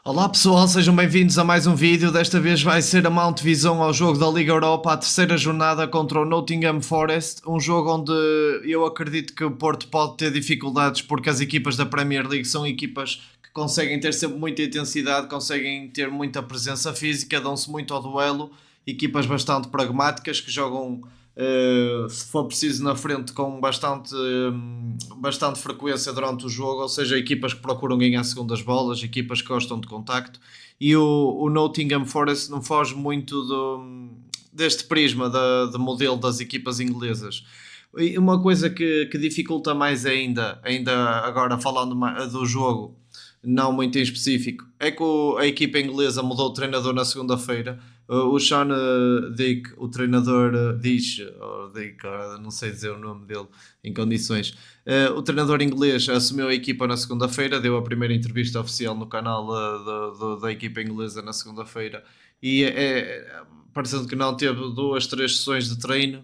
Olá pessoal, sejam bem-vindos a mais um vídeo. Desta vez vai ser a Mount Visão ao jogo da Liga Europa, a terceira jornada contra o Nottingham Forest. Um jogo onde eu acredito que o Porto pode ter dificuldades porque as equipas da Premier League são equipas que conseguem ter sempre muita intensidade, conseguem ter muita presença física, dão-se muito ao duelo. Equipas bastante pragmáticas que jogam, se for preciso, na frente com bastante frequência durante o jogo, ou seja, equipas que procuram ganhar segundas bolas, equipas que gostam de contacto, e o Nottingham Forest não foge muito deste prisma de modelo das equipas inglesas. E uma coisa que dificulta mais ainda agora falando do jogo, não muito em específico, é que a equipa inglesa mudou de treinador na segunda-feira. O Sean Dick, o treinador ou Dick, não sei dizer o nome dele em condições. O treinador inglês assumiu a equipa na segunda-feira, deu a primeira entrevista oficial no canal da equipa inglesa na segunda-feira e parecendo que não teve duas, três sessões de treino,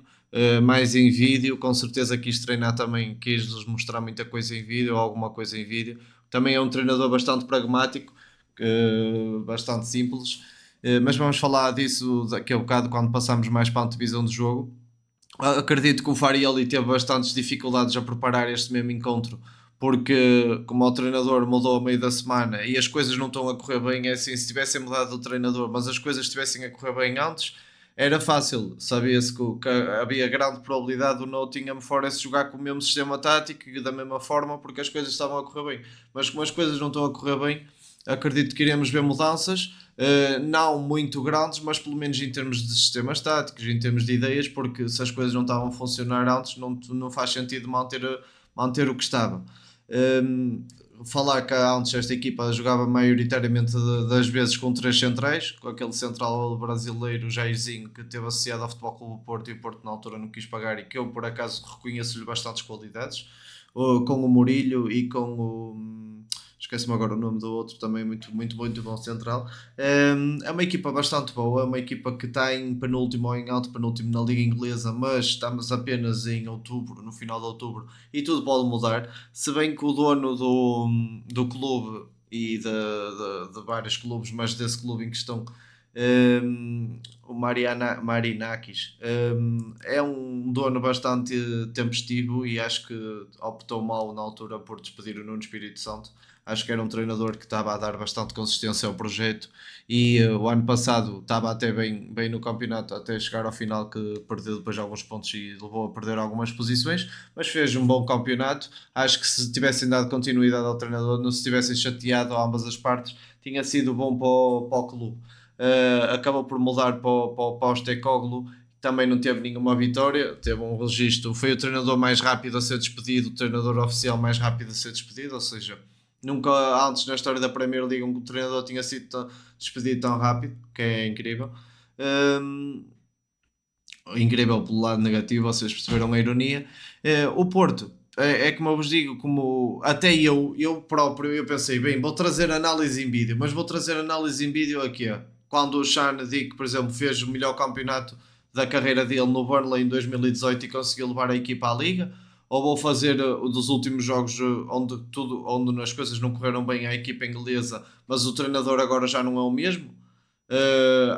mais em vídeo, com certeza quis treinar também, quis-lhes mostrar muita coisa em vídeo, ou alguma coisa em vídeo. Também é um treinador bastante pragmático, bastante simples. Mas vamos falar disso daqui a bocado quando passarmos mais para a antevisão do jogo. Acredito que o Farioli teve bastantes dificuldades a preparar este mesmo encontro, porque como o treinador mudou a meio da semana e as coisas não estão a correr bem, é assim, se tivessem mudado o treinador, mas as coisas estivessem a correr bem antes, era fácil, sabia-se que havia grande probabilidade do Nottingham Forest jogar com o mesmo sistema tático e da mesma forma, porque as coisas estavam a correr bem. Mas como as coisas não estão a correr bem, acredito que iremos ver mudanças, não muito grandes, mas pelo menos em termos de sistemas táticos, em termos de ideias, porque se as coisas não estavam a funcionar antes, não faz sentido manter o que estava. Um, Falar que antes esta equipa jogava maioritariamente das vezes com três centrais, com aquele central brasileiro Jairzinho que esteve associado ao Futebol Clube do Porto e o Porto na altura não quis pagar e que eu por acaso reconheço-lhe bastantes qualidades, com o Murilho e com o esquece-me agora o nome do outro, também muito bom central. É uma equipa bastante boa, é uma equipa que está em penúltimo ou em alto penúltimo na Liga Inglesa, mas estamos apenas em outubro, no final de outubro, e tudo pode mudar. Se bem que o dono do clube e de vários clubes, mas desse clube em questão, o Marinakis, é um dono bastante tempestivo e acho que optou mal na altura por despedir o Nuno Espírito Santo. Acho que era um treinador que estava a dar bastante consistência ao projeto e o ano passado estava até bem no campeonato, até chegar ao final que perdeu depois alguns pontos e levou a perder algumas posições, mas fez um bom campeonato. Acho que se tivessem dado continuidade ao treinador, não se tivessem chateado a ambas as partes, tinha sido bom para o clube. Acabou por mudar para o Postecoglou, também não teve nenhuma vitória, teve um registro, foi o treinador mais rápido a ser despedido, o treinador oficial mais rápido a ser despedido, ou seja, nunca antes na história da Premier League um treinador tinha sido despedido tão rápido, que é incrível. Um, Incrível pelo lado negativo, vocês perceberam a ironia. O Porto, é como eu vos digo, como até eu próprio, eu pensei, bem, vou trazer análise em vídeo, mas vou trazer análise em vídeo aqui, ó. Quando o Sean Dick, por exemplo, fez o melhor campeonato da carreira dele no Burnley em 2018 e conseguiu levar a equipa à Liga, ou vou fazer o dos últimos jogos onde as coisas não correram bem à equipa inglesa, mas o treinador agora já não é o mesmo.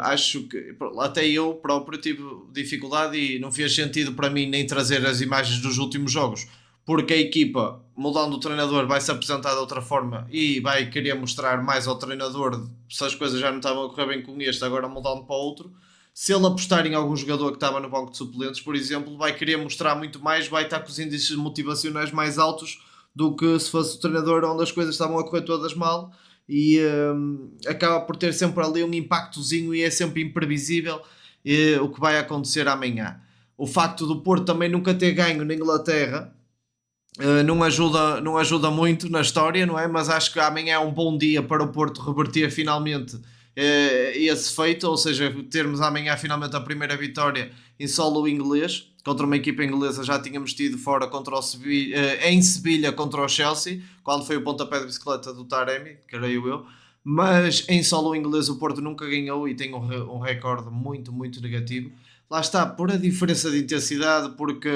Acho que até eu próprio tive dificuldade e não fez sentido para mim nem trazer as imagens dos últimos jogos, porque a equipa, mudando o treinador, vai se apresentar de outra forma e vai querer mostrar mais ao treinador se as coisas já não estavam a correr bem com este, agora mudando para outro. Se ele apostar em algum jogador que estava no banco de suplentes, por exemplo, vai querer mostrar muito mais, vai estar com os índices motivacionais mais altos do que se fosse o treinador onde as coisas estavam a correr todas mal e acaba por ter sempre ali um impactozinho e é sempre imprevisível o que vai acontecer amanhã. O facto do Porto também nunca ter ganho na Inglaterra não ajuda muito na história, não é? Mas acho que amanhã é um bom dia para o Porto reverter finalmente esse feito, ou seja, termos amanhã finalmente a primeira vitória em solo inglês contra uma equipa inglesa. Já tínhamos tido fora contra o em Sevilha contra o Chelsea, quando foi o pontapé de bicicleta do Taremi, creio eu. Mas em solo inglês o Porto nunca ganhou e tem um recorde muito negativo. Lá está, por a diferença de intensidade, porque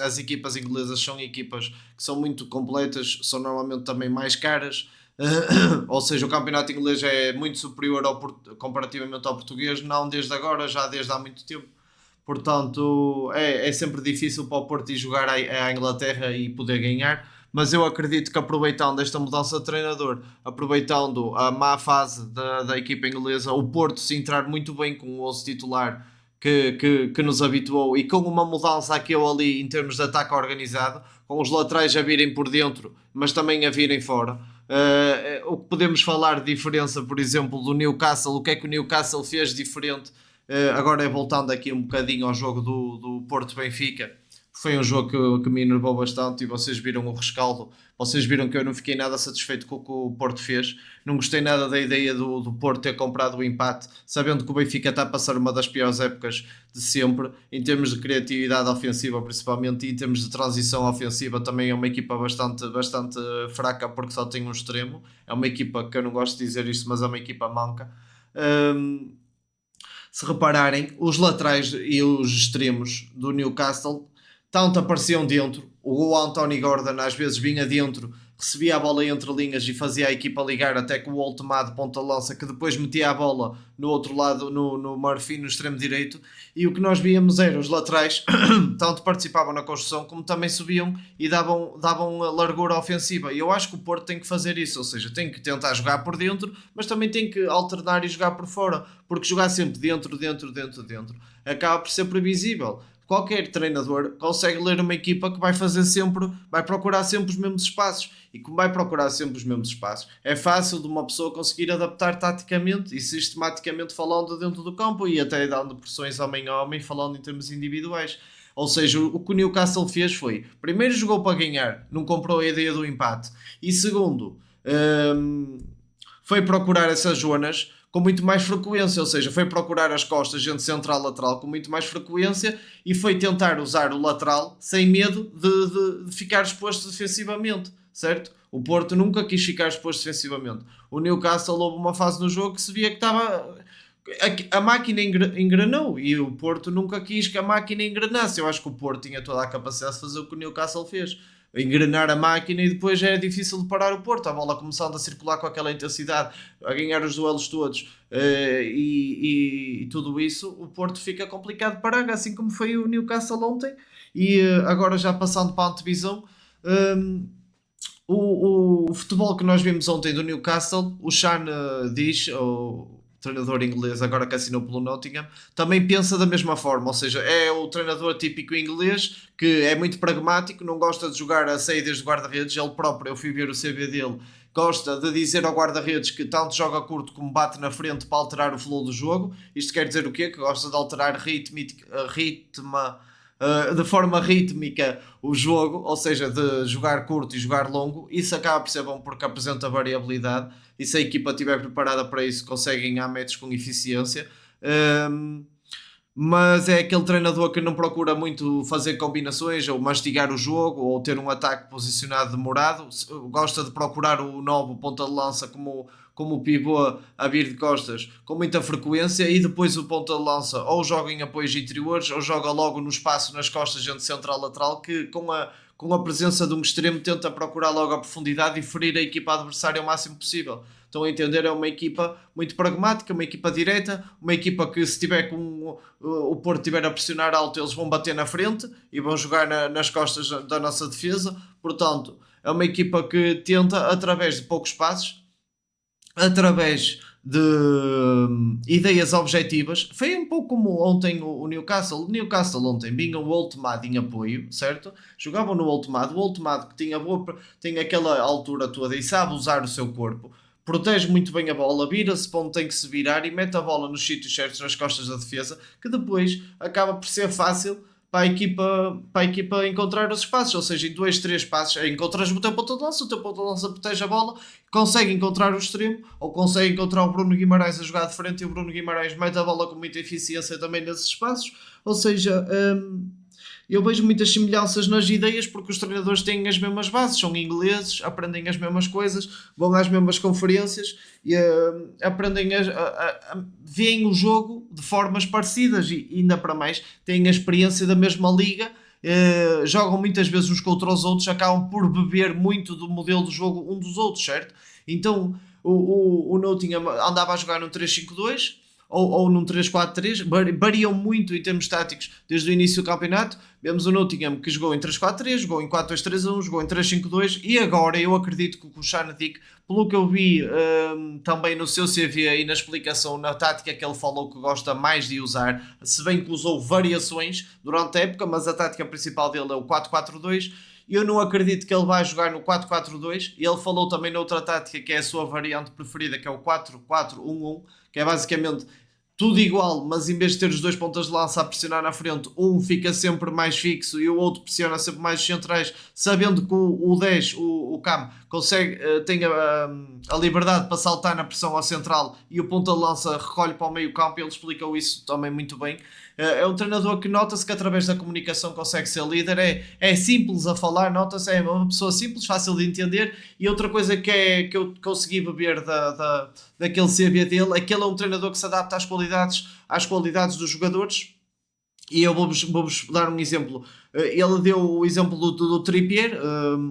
as equipas inglesas são equipas que são muito completas, são normalmente também mais caras, Ou seja, o campeonato inglês é muito superior comparativamente ao português, não desde agora, já desde há muito tempo. Portanto, é sempre difícil para o Porto ir jogar à Inglaterra e poder ganhar. Mas eu acredito que aproveitando esta mudança de treinador, aproveitando a má fase da equipa inglesa, o Porto se entrar muito bem com o 11 titular que nos habituou e com uma mudança aqui ou ali em termos de ataque organizado, com os laterais a virem por dentro, mas também a virem fora. O que podemos falar de diferença, por exemplo, do Newcastle, o que é que o Newcastle fez diferente? Agora é voltando aqui um bocadinho ao jogo do Porto Benfica, foi um jogo que me enervou bastante e vocês viram o rescaldo. Vocês viram que eu não fiquei nada satisfeito com o que o Porto fez. Não gostei nada da ideia do Porto ter comprado o empate, sabendo que o Benfica está a passar uma das piores épocas de sempre, em termos de criatividade ofensiva, principalmente, e em termos de transição ofensiva, também é uma equipa bastante fraca porque só tem um extremo. É uma equipa que eu não gosto de dizer isto, mas é uma equipa manca. Hum, Se repararem, os laterais e os extremos do Newcastle tanto apareciam dentro. O Anthony Gordon às vezes vinha dentro, recebia a bola entre linhas e fazia a equipa ligar até com o ultimado ponta-lança que depois metia a bola no outro lado, no Murphy, no extremo direito. E o que nós víamos era os laterais tanto participavam na construção como também subiam e davam largura ofensiva. E eu acho que o Porto tem que fazer isso, ou seja, tem que tentar jogar por dentro, mas também tem que alternar e jogar por fora, porque jogar sempre dentro acaba por ser previsível. Qualquer treinador consegue ler uma equipa que vai procurar sempre os mesmos espaços. E como vai procurar sempre os mesmos espaços, é fácil de uma pessoa conseguir adaptar taticamente e sistematicamente falando dentro do campo e até dando pressões homem a homem, falando em termos individuais. Ou seja, o que o Newcastle fez foi, primeiro jogou para ganhar, não comprou a ideia do empate. E segundo, foi procurar essas zonas com muito mais frequência, ou seja, foi procurar as costas entre central e lateral com muito mais frequência e foi tentar usar o lateral sem medo de ficar exposto defensivamente, certo? O Porto nunca quis ficar exposto defensivamente. O Newcastle houve uma fase no jogo que se via que estava... A máquina engrenou e o Porto nunca quis que a máquina engrenasse. Eu acho que o Porto tinha toda a capacidade de fazer o que o Newcastle fez, engrenar a máquina, e depois já é difícil de parar o Porto. A bola começando a circular com aquela intensidade, a ganhar os duelos todos, e tudo isso, o Porto fica complicado de parar, assim como foi o Newcastle ontem. E agora já passando para a antevisão, o futebol que nós vimos ontem do Newcastle, o Sean diz, o treinador inglês agora que assinou pelo Nottingham, também pensa da mesma forma, ou seja, é o treinador típico inglês que é muito pragmático, não gosta de jogar a saídas de guarda-redes. Ele próprio, eu fui ver o CV dele, gosta de dizer ao guarda-redes que tanto joga curto como bate na frente para alterar o flow do jogo. Isto quer dizer o quê? Que gosta de alterar de forma rítmica o jogo, ou seja, de jogar curto e jogar longo. Isso acaba por ser bom porque apresenta variabilidade e se a equipa estiver preparada para isso conseguem ganhar metros com eficiência. Um, mas é aquele treinador que não procura muito fazer combinações ou mastigar o jogo ou ter um ataque posicionado demorado. Gosta de procurar o novo ponta de lança como o pivô a vir de costas com muita frequência e depois o ponta de lança ou joga em apoios interiores ou joga logo no espaço nas costas entre central e lateral, que com a presença de um extremo tenta procurar logo a profundidade e ferir a equipa adversária o máximo possível. Estão a entender? É uma equipa muito pragmática, uma equipa direta, uma equipa que se tiver com o Porto estiver a pressionar alto, eles vão bater na frente e vão jogar nas costas da nossa defesa. Portanto, é uma equipa que tenta, através de poucos passos, através de ideias objetivas. Foi um pouco como ontem o Newcastle. O Newcastle ontem vinha o Ultimado em apoio, certo? Jogavam no Ultimado. O Ultimado que tem aquela altura toda e sabe usar o seu corpo, protege muito bem a bola, vira-se para onde tem que se virar e mete a bola nos sítios certos nas costas da defesa, que depois acaba por ser fácil para a equipa encontrar os espaços, ou seja, em 2, 3 passos encontras o teu ponta de lança, o teu ponta de lança protege a bola, consegue encontrar o extremo, ou consegue encontrar o Bruno Guimarães a jogar de frente e o Bruno Guimarães mete a bola com muita eficiência também nesses espaços. Ou seja, eu vejo muitas semelhanças nas ideias porque os treinadores têm as mesmas bases, são ingleses, aprendem as mesmas coisas, vão às mesmas conferências e veem o jogo de formas parecidas e ainda para mais têm a experiência da mesma liga. Jogam muitas vezes uns contra os outros, acabam por beber muito do modelo de jogo um dos outros, certo? Então o Nottingham andava a jogar num 3-5-2 ou num 3-4-3, variam muito em termos táticos desde o início do campeonato. Vemos o Nottingham que jogou em 3-4-3, jogou em 4-2-3-1, jogou em 3-5-2 e agora eu acredito que o Shanatic, pelo que eu vi também no seu CV e na explicação, na tática que ele falou que gosta mais de usar, se bem que usou variações durante a época, mas a tática principal dele é o 4-4-2. Eu não acredito que ele vai jogar no 4-4-2. Ele falou também noutra tática que é a sua variante preferida, que é o 4-4-1-1, que é basicamente tudo igual, mas em vez de ter os dois pontas de lança a pressionar na frente, um fica sempre mais fixo e o outro pressiona sempre mais os centrais, sabendo que o 10, o Cam, consegue, tem a liberdade para saltar na pressão ao central e o ponta de lança recolhe para o meio campo. Ele explicou isso também muito bem. É um treinador que nota-se que através da comunicação consegue ser líder, é simples a falar, nota-se, é uma pessoa simples, fácil de entender. E outra coisa que eu consegui beber daquele CV dele é que ele é um treinador que se adapta às qualidades dos jogadores. E eu vou-vos dar um exemplo. Ele deu o exemplo do Trippier,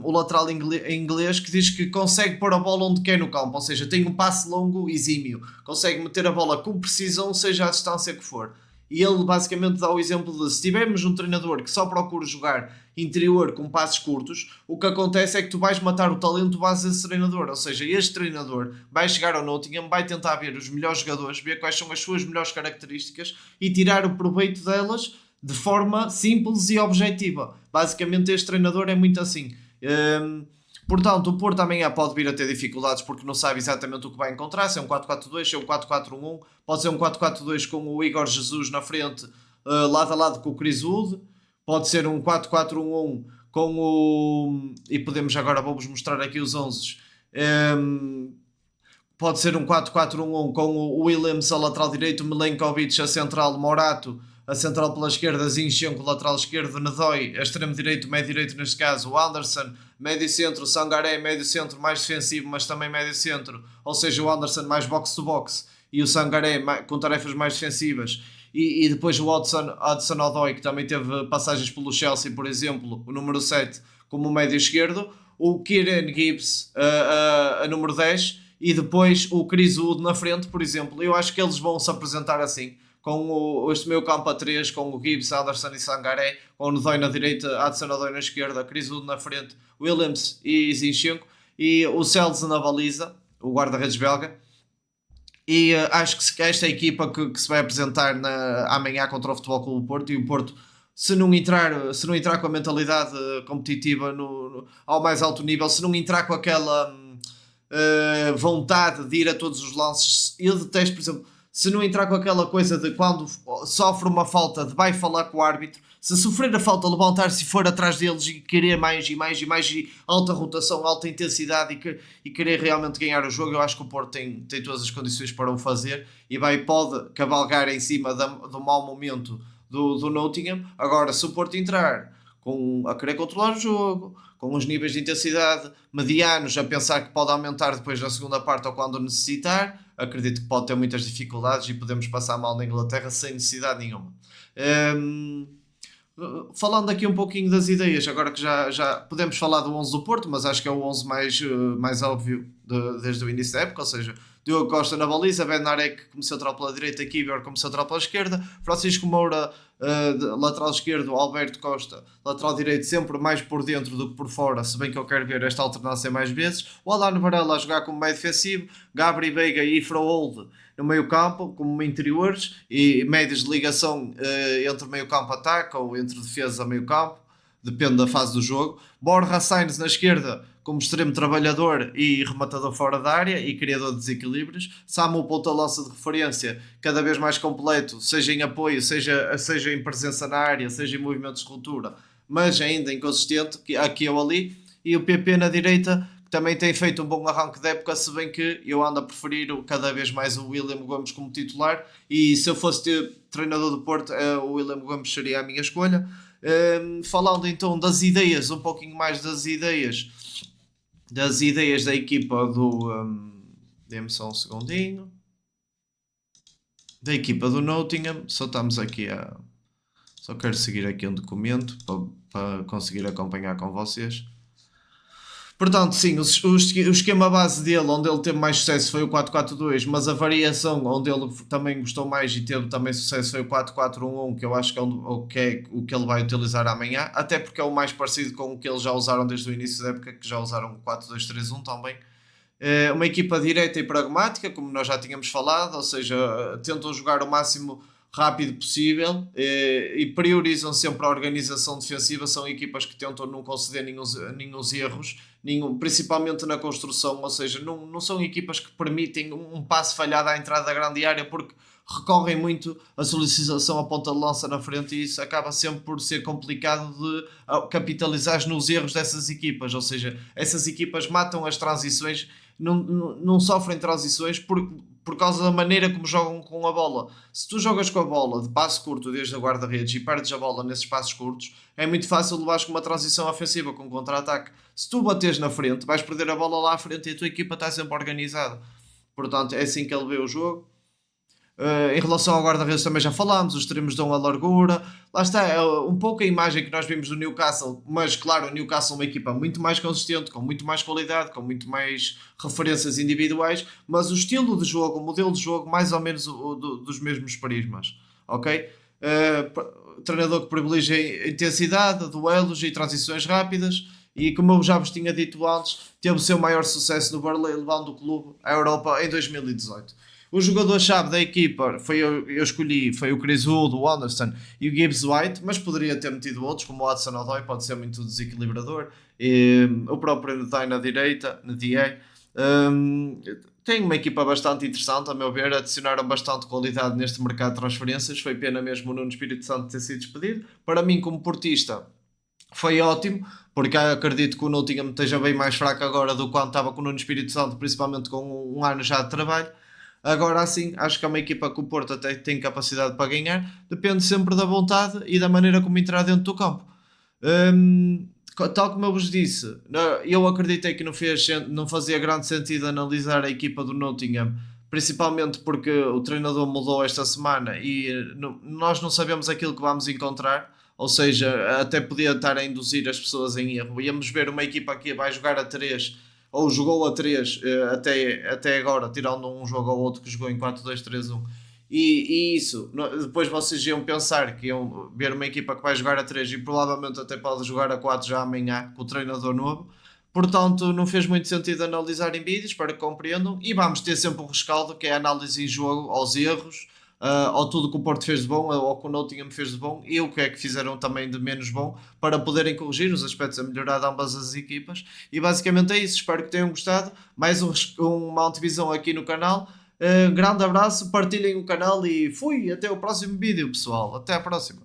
o lateral inglês, que diz que consegue pôr a bola onde quer no campo, ou seja, tem um passe longo exímio, consegue meter a bola com precisão, seja a distância que for. E ele basicamente dá o exemplo de se tivermos um treinador que só procura jogar interior com passos curtos, o que acontece é que tu vais matar o talento base desse treinador. Ou seja, este treinador vai chegar ao Nottingham, vai tentar ver os melhores jogadores, ver quais são as suas melhores características e tirar o proveito delas de forma simples e objetiva. Basicamente, este treinador é muito assim. Portanto, o Porto amanhã pode vir a ter dificuldades porque não sabe exatamente o que vai encontrar, se é um 4-4-2, se é um 4-4-1-1, pode ser um 4-4-2 com o Igor Jesus na frente, lado a lado com o Chris Wood, pode ser um 4-4-1-1 com o... e podemos agora, vou-vos mostrar aqui os 11. Pode ser um 4-4-1-1 com o Williams a lateral direito, Milenkovic a central, Morato a central pela esquerda, Zinchenko lateral esquerdo, Nedói a extremo direito, médio direito neste caso, o Anderson médio centro, Sangaré médio centro mais defensivo mas também médio centro, ou seja, o Anderson mais box to box e o Sangaré com tarefas mais defensivas. E depois o Hudson-Odoi, que também teve passagens pelo Chelsea, por exemplo, o número 7 como médio esquerdo, o Kieran Gibbs a número 10 e depois o Chris Wood na frente, por exemplo. Eu acho que eles vão se apresentar assim, com este meio campo a 3, com o Gibbs, Anderson e Sangaré, com o Nedói na direita, Hudson-Odoi na esquerda, Chris Wood na frente, Williams e Zinchenko, e o Celso na baliza, o guarda-redes belga. E acho que esta é a equipa que se vai apresentar amanhã contra o Futebol Clube do Porto. E o Porto, se não entrar com a mentalidade competitiva ao mais alto nível, se não entrar com aquela vontade de ir a todos os lances, eu detesto, por exemplo, se não entrar com aquela coisa de quando sofre uma falta de vai falar com o árbitro, se sofrer a falta, levantar-se e for atrás deles e querer mais e mais e mais e alta rotação, alta intensidade e querer realmente ganhar o jogo, eu acho que o Porto tem todas as condições para o fazer e pode cavalgar em cima do mau momento do Nottingham. Agora, se o Porto entrar a querer controlar o jogo, com os níveis de intensidade medianos, a pensar que pode aumentar depois na segunda parte ou quando necessitar, acredito que pode ter muitas dificuldades e podemos passar mal na Inglaterra sem necessidade nenhuma. Falando aqui um pouquinho das ideias, agora que já podemos falar do 11 do Porto, mas acho que é o 11 mais óbvio desde o início da época, ou seja, Diogo Costa na baliza, Ben Narek como central pela direita, Kiwior como central pela esquerda, Francisco Moura lateral esquerdo, Alberto Costa lateral direito, sempre mais por dentro do que por fora, se bem que eu quero ver esta alternância mais vezes, o Alan Varela a jogar como meio defensivo, Gabri Veiga e Ifraold no meio campo como interiores e médios de ligação entre meio campo e ataque ou entre defesa e meio campo, depende da fase do jogo. Borja Sainz na esquerda como extremo trabalhador e rematador fora da área e criador de desequilíbrios. Samu ponta-lança de referência cada vez mais completo, seja em apoio, seja em presença na área, seja em movimentos de ruptura, mas ainda inconsistente aqui ou ali. E o PP na direita que também tem feito um bom arranque de época, se bem que eu ando a preferir cada vez mais o William Gomes como titular e se eu fosse ter treinador do Porto, o William Gomes seria a minha escolha. Falando então das ideias, um pouquinho mais das ideias da equipa dê-me só um segundinho, da equipa do Nottingham, só quero seguir aqui um documento para conseguir acompanhar com vocês. Portanto, sim, o esquema base dele, onde ele teve mais sucesso, foi o 4-4-2, mas a variação onde ele também gostou mais e teve também sucesso foi o 4-4-1-1, que eu acho que é o que ele vai utilizar amanhã, até porque é o mais parecido com o que eles já usaram desde o início da época, que já usaram o 4-2-3-1 também. Uma equipa direta e pragmática, como nós já tínhamos falado, ou seja, tentam jogar o máximo rápido possível e priorizam sempre a organização defensiva. São equipas que tentam não conceder nenhum erros, principalmente na construção, ou seja, não são equipas que permitem um passe falhado à entrada da grande área, porque recorrem muito à solicitação à ponta de lança na frente, e isso acaba sempre por ser complicado de capitalizar nos erros dessas equipas, ou seja, essas equipas matam as transições, não sofrem transições por causa da maneira como jogam com a bola. Se tu jogas com a bola de passo curto desde a guarda-redes e perdes a bola nesses passos curtos, é muito fácil levares com uma transição ofensiva, com um contra-ataque. Se tu bateres na frente, vais perder a bola lá à frente e a tua equipa está sempre organizada. Portanto, é assim que ele vê o jogo. Em relação ao guarda-redes também já falámos, os extremos dão a largura. Lá está, é um pouco a imagem que nós vimos do Newcastle, mas claro, o Newcastle é uma equipa muito mais consistente, com muito mais qualidade, com muito mais referências individuais, mas o estilo de jogo, o modelo de jogo, mais ou menos dos mesmos prismas, ok? Treinador que privilegia intensidade, duelos e transições rápidas, e como eu já vos tinha dito antes, teve o seu maior sucesso no Burnley, levando o clube à Europa em 2018. O jogador-chave da equipa eu escolhi, foi o Chris Wood, o Anderson e o Gibbs White, mas poderia ter metido outros, como o Hudson Odoi, pode ser muito desequilibrador, e o próprio Ndai na direita, na DA. Tem uma equipa bastante interessante, a meu ver, adicionaram bastante qualidade neste mercado de transferências, foi pena mesmo o Nuno Espírito Santo ter sido despedido. Para mim, como portista, foi ótimo, porque acredito que o Nottingham esteja bem mais fraco agora do que quando estava com o Nuno Espírito Santo, principalmente com um ano já de trabalho. Agora sim, acho que é uma equipa que o Porto até tem capacidade para ganhar, depende sempre da vontade e da maneira como entrar dentro do campo. Tal como eu vos disse, eu acreditei que não fazia grande sentido analisar a equipa do Nottingham, principalmente porque o treinador mudou esta semana e nós não sabemos aquilo que vamos encontrar, ou seja, até podia estar a induzir as pessoas em erro. Íamos ver uma equipa que vai jogar a 3 ou jogou a 3 até agora, tirando um jogo ou outro que jogou em 4-2-3-1. E isso, depois vocês iam pensar que iam ver uma equipa que vai jogar a 3 e provavelmente até pode jogar a 4 já amanhã com o treinador novo. Portanto, não fez muito sentido analisar em vídeos para que compreendam. E vamos ter sempre o rescaldo, que é a análise em jogo aos erros, ao tudo que o Porto fez de bom, ao que o Nottingham fez de bom e o que é que fizeram também de menos bom, para poderem corrigir os aspectos a melhorar de ambas as equipas. E basicamente é isso. Espero que tenham gostado. Mais uma antevisão aqui no canal. Grande abraço, partilhem o canal e fui, até o próximo vídeo, pessoal. Até a próxima.